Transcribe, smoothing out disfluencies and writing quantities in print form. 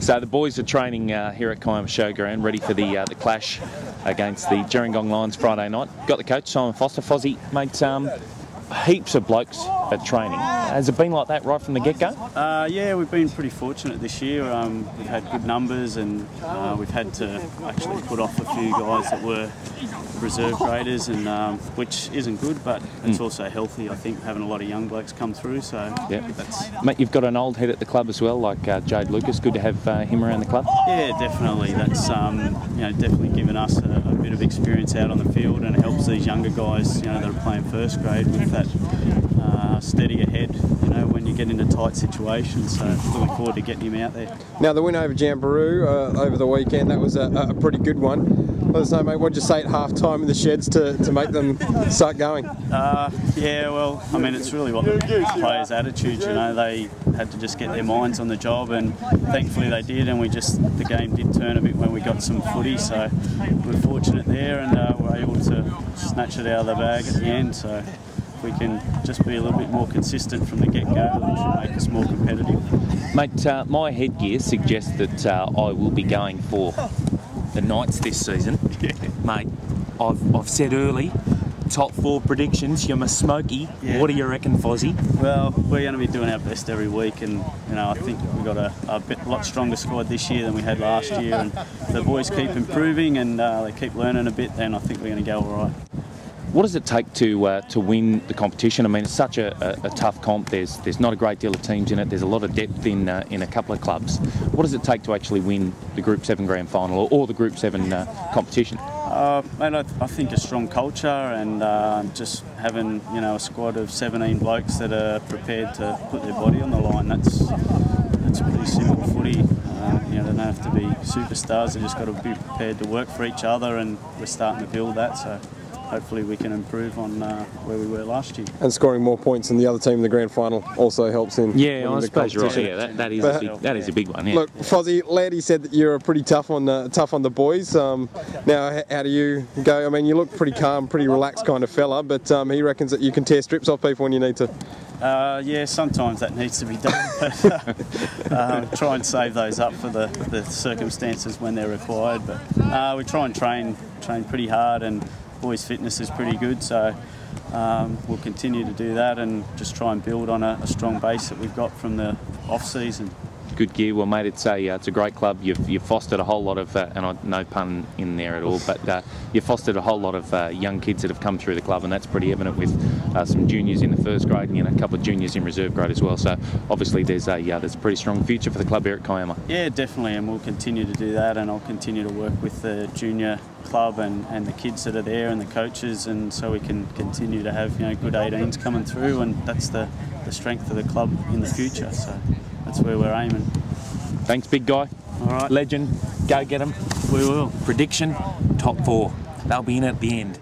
So the boys are training here at Kiama Showground, ready for the clash against the Gerringong Lions Friday night. Got the coach, Simon Foster. Fozzie, mate, heaps of blokes at training. Has it been like that right from the get-go? Yeah, we've been pretty fortunate this year. We've had good numbers, and we've had to actually put off a few guys that were reserve graders, and which isn't good, but it's also healthy, I think, having a lot of young blokes come through. So yeah, mate, you've got an old head at the club as well, like Jade Lucas. Good to have him around the club. Yeah, definitely. That's definitely given us a bit of experience out on the field, and it helps these younger guys, that are playing first grade with that steady ahead, when you get into tight situations. So looking forward to getting him out there. Now the win over Jamboree over the weekend, that was a pretty good one. Let us know, mate, what did you say at half time in the sheds to make them start going? Yeah, well, I mean, it's really what the players' attitude, they had to just get their minds on the job, and thankfully they did, and the game did turn a bit when we got some footy, so we're fortunate there, and we're able to snatch it out of the bag at the end. So if we can just be a little bit more consistent from the get-go, it should make us more competitive. Mate, my headgear suggests that I will be going for the Knights this season. Yeah. Mate, I've said early, top 4 predictions. You're my Smoky. Yeah. What do you reckon, Fozzie? Well, we're going to be doing our best every week, and I think we've got a lot stronger squad this year than we had last year, and the boys keep improving, and they keep learning a bit. Then I think we're going to go all right. What does it take to win the competition? I mean, it's such a tough comp. There's not a great deal of teams in it. There's a lot of depth in a couple of clubs. What does it take to actually win the Group 7 Grand Final or the Group 7 competition? Mate, I think a strong culture, and just having a squad of 17 blokes that are prepared to put their body on the line. That's pretty simple footy. They don't have to be superstars. They just got to be prepared to work for each other, and we're starting to build that. So hopefully we can improve on where we were last year. And scoring more points than the other team in the grand final also helps in. Yeah, I suppose you're right. Yeah, that is a big one. Yeah. Look, Fozzie, Laddie said that you're pretty tough on the boys. Now, how do you go? I mean, you look pretty calm, pretty relaxed kind of fella, but he reckons that you can tear strips off people when you need to. Yeah, sometimes that needs to be done, but try and save those up for the circumstances when they're required. But we try and train pretty hard, and boys' fitness is pretty good, so we'll continue to do that and just try and build on a strong base that we've got from the off-season. Good gear. Well, mate, it's a great club. You've fostered a whole lot of, and no pun in there at all, but you've fostered a whole lot of young kids that have come through the club, and that's pretty evident with some juniors in the first grade and a couple of juniors in reserve grade as well. So obviously there's a pretty strong future for the club here at Kiama. Yeah, definitely, and we'll continue to do that, and I'll continue to work with the junior club and the kids that are there and the coaches, and so we can continue to have good 18s coming through, and that's the strength of the club in the future. So that's where we're aiming. Thanks, big guy. All right. Legend. Go get them. We will. Prediction, top 4. They'll be in at the end.